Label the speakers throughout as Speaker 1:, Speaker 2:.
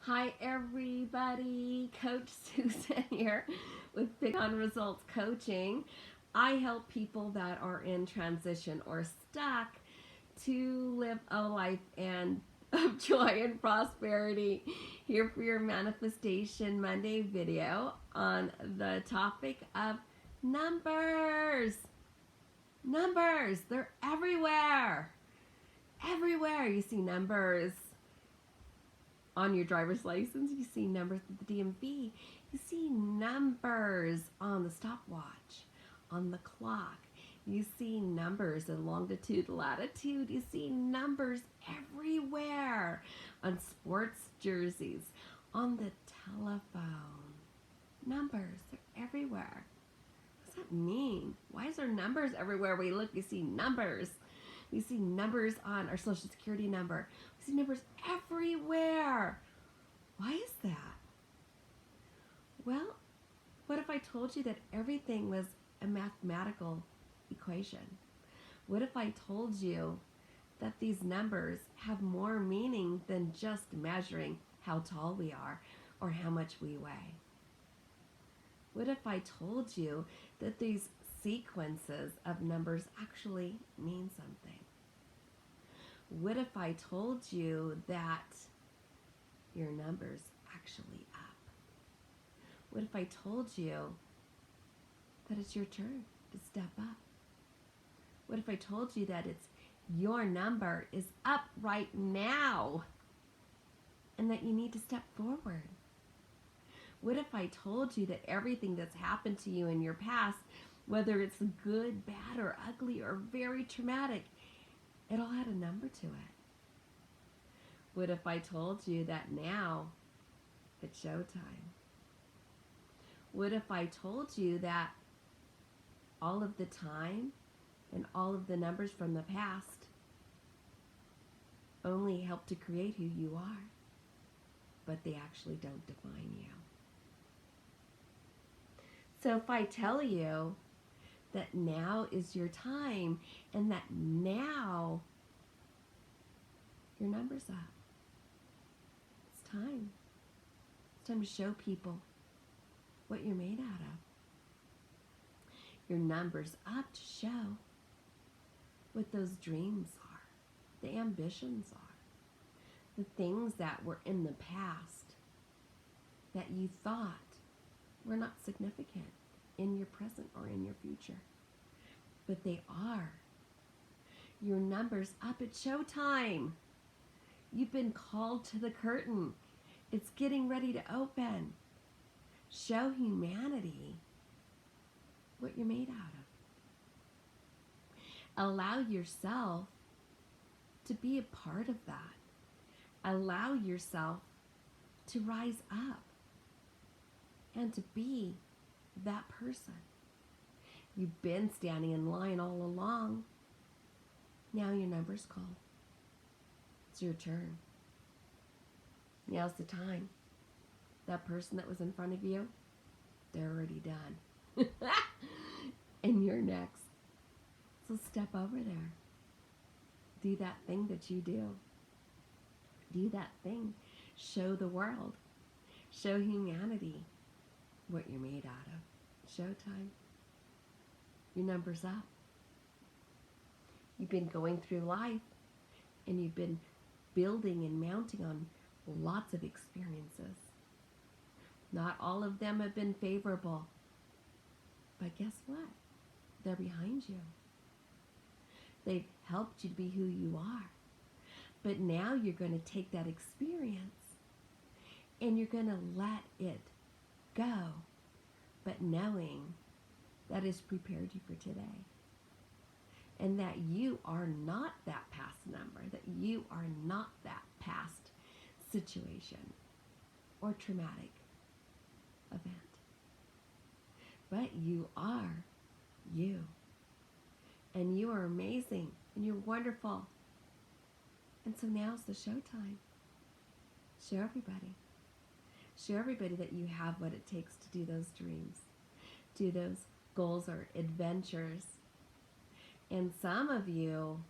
Speaker 1: Hi everybody, Coach Susan here with Big on Results Coaching. I help people that are in transition or stuck to live a life of joy and prosperity. Here for your Manifestation Monday video on the topic of numbers. Numbers, they're everywhere. Everywhere you see numbers on your driver's license, you see numbers at the DMV, you see numbers on the stopwatch, on the clock, you see numbers in longitude, latitude, you see numbers everywhere, on sports jerseys, on the telephone. Numbers, they're everywhere. What does that mean? Why is there numbers everywhere we look? We see numbers. We see numbers on our social security number. We see numbers everywhere. Why is that? Well, what if I told you that everything was a mathematical equation? What if I told you that these numbers have more meaning than just measuring how tall we are or how much we weigh? What if I told you that these sequences of numbers actually mean something? What if I told you that your number's actually up? What if I told you that it's your turn to step up? What if I told you that your number is up right now and that you need to step forward? What if I told you that everything that's happened to you in your past, whether it's good, bad, or ugly, or very traumatic, it all had a number to it? What if I told you that now it's showtime? What if I told you that all of the time and all of the numbers from the past only help to create who you are, but they actually don't define you? So if I tell you that now is your time and that now your number's up, it's time. It's time to show people what you're made out of. Your number's up to show what those dreams are, the ambitions are, the things that were in the past that you thought were not significant in your present or in your future. But they are. Your number's up. It's showtime. You've been called to the curtain. It's getting ready to open. Show humanity what you're made out of. Allow yourself to be a part of that. Allow yourself to rise up and to be that person. You've been standing in line all along. Now your number's called. It's your turn. Now's the time. That person that was in front of you, they're already done. And you're next. So step over there. Do that thing that you do. Do that thing. Show the world. Show humanity what you're made out of. Showtime. Your number's up. You've been going through life and you've been building and mounting on lots of experiences. Not all of them have been favorable. But guess what? They're behind you. They've helped you to be who you are. But now you're going to take that experience and you're going to let it go, but knowing that it's prepared you for today. And that you are not that past number, that you are not that past situation or traumatic event. But you are you. And you are amazing and you're wonderful. And so now's the showtime. Show everybody. Show everybody that you have what it takes to do those dreams, do those goals or adventures. And some of you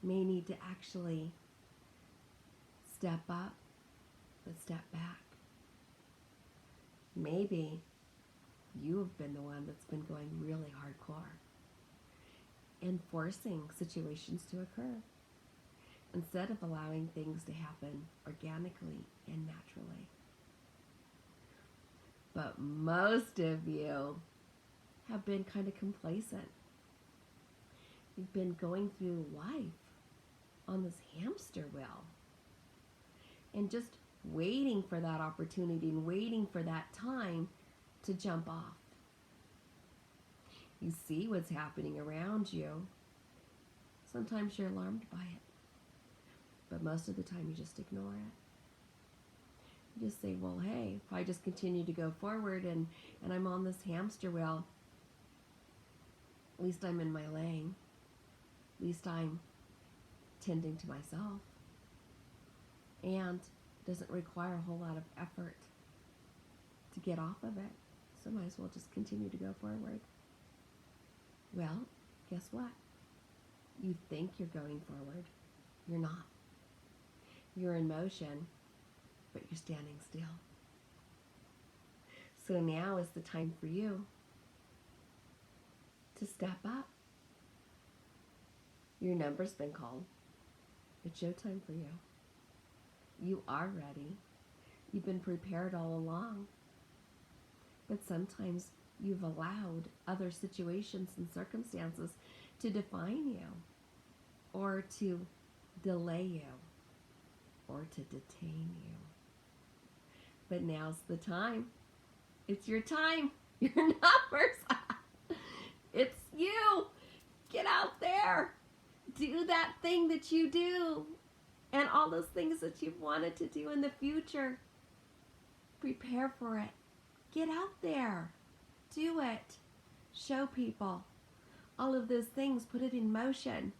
Speaker 1: may need to actually step up but step back. Maybe you have been the one that's been going really hardcore and forcing situations to occur instead of allowing things to happen organically and naturally. But most of you have been kind of complacent. You've been going through life on this hamster wheel and just waiting for that opportunity and waiting for that time to jump off. You see what's happening around you. Sometimes you're alarmed by it, but most of the time you just ignore it. You just say, well, hey, if I just continue to go forward and I'm on this hamster wheel, at least I'm in my lane. At least I'm tending to myself. And it doesn't require a whole lot of effort to get off of it. So might as well just continue to go forward. Well, guess what? You think you're going forward. You're not. You're in motion, but you're standing still. So now is the time for you to step up. Your number's been called. It's showtime for you. You are ready. You've been prepared all along. But sometimes you've allowed other situations and circumstances to define you, or to delay you, or to detain you. But now's the time. It's your time. Your numbers. It's you. Get out there. Do that thing that you do. And all those things that you've wanted to do in the future. Prepare for it. Get out there. Do it. Show people. All of those things. Put it in motion.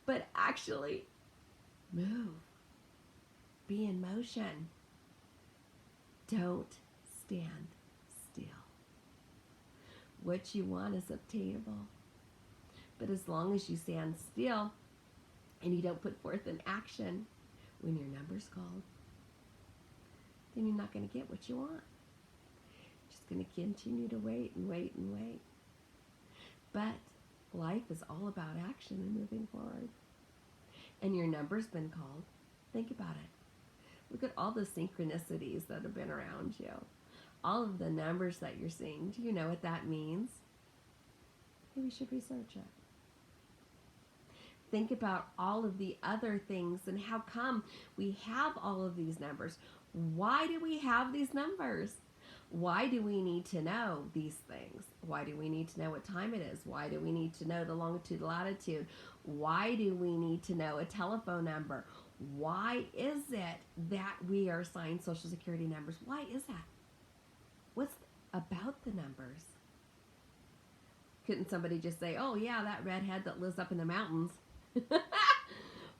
Speaker 1: But actually, move. Be in motion. Don't stand still. What you want is obtainable. But as long as you stand still and you don't put forth an action when your number's called, then you're not going to get what you want. You're just going to continue to wait and wait and wait. But life is all about action and moving forward. And your number's been called. Think about it. Look at all the synchronicities that have been around you. All of the numbers that you're seeing. Do you know what that means? Maybe you should research it. Think about all of the other things and how come we have all of these numbers. Why do we have these numbers? Why do we need to know these things? Why do we need to know what time it is? Why do we need to know the longitude, latitude? Why do we need to know a telephone number? Why is it that we are assigned Social Security numbers? Why is that? What's about the numbers? Couldn't somebody just say, oh yeah, that redhead that lives up in the mountains?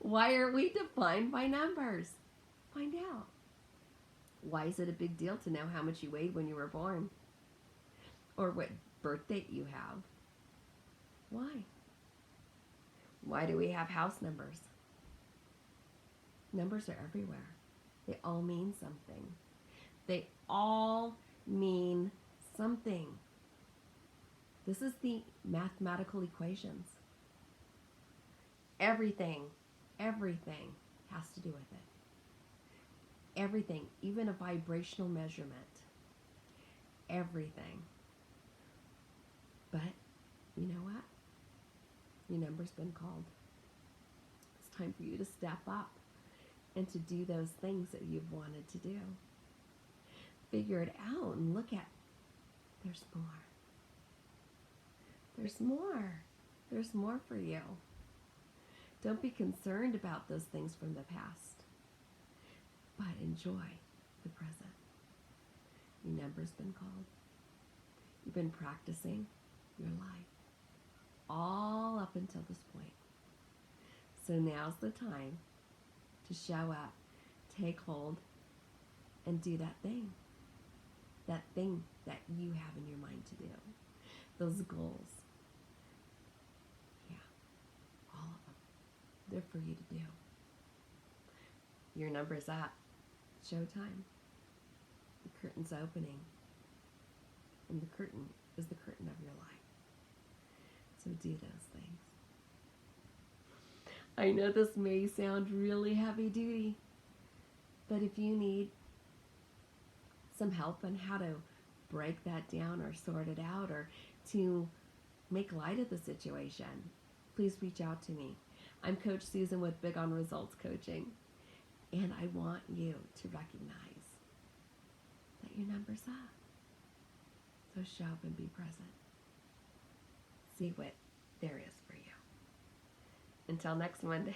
Speaker 1: Why are we defined by numbers? Find out. Why is it a big deal to know how much you weighed when you were born? Or what birth date you have? Why? Why do we have house numbers? Numbers are everywhere. They all mean something. They all mean something. This is the mathematical equations. Everything has to do with it. Everything, even a vibrational measurement. Everything. But, you know what? Your number's been called. It's time for you to step up and to do those things that you've wanted to do. Figure it out and look at, there's more. There's more. There's more for you. Don't be concerned about those things from the past, but enjoy the present. Your number's been called. You've been practicing your life all up until this point. So now's the time to show up, take hold, and do that thing that you have in your mind to do. Those goals. Yeah, all of them. They're for you to do. Your number's up. It's showtime. The curtain's opening. And the curtain is the curtain of your life. So do those things. I know this may sound really heavy duty, but if you need some help on how to break that down or sort it out or to make light of the situation, please reach out to me. I'm Coach Susan with Big on Results Coaching, and I want you to recognize that your number's up. So show up and be present. See what there is for you. Until next Monday.